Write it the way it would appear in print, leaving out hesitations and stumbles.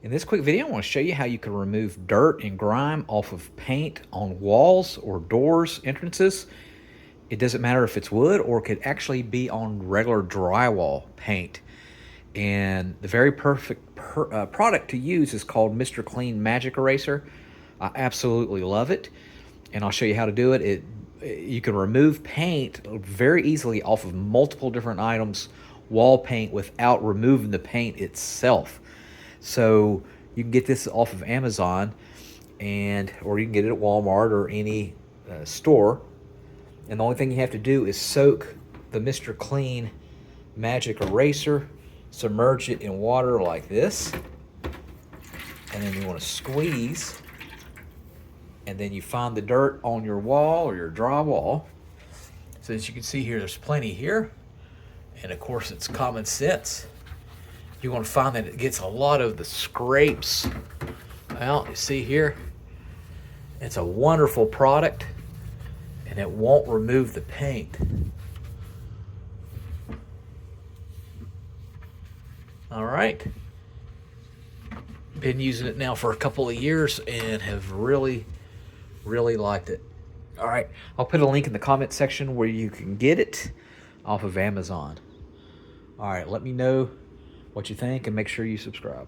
In this quick video, I want to show you how you can remove dirt and grime off of paint on walls or doors, entrances. It doesn't matter if it's wood or it could actually be on regular drywall paint. And the very perfect product to use is called Mr. Clean Magic Eraser. I absolutely love it, and I'll show you how to do it. You can remove paint very easily off of multiple different items, wall paint, without removing the paint itself. So you can get this off of Amazon, or you can get it at Walmart or any store. And the only thing you have to do is soak the Mr. Clean Magic Eraser, submerge it in water like this, and then you want to squeeze, and then you find the dirt on your wall or your drywall. So as you can see here, there's plenty here, and of course it's common sense. You want to find that it gets a lot of the scrapes out. You see here, it's a wonderful product, and it won't remove the paint. All right, been using it now for a couple of years and have really liked it. All right, I'll put a link in the comment section where you can get it off of Amazon. All right, let me know what you think and make sure you subscribe.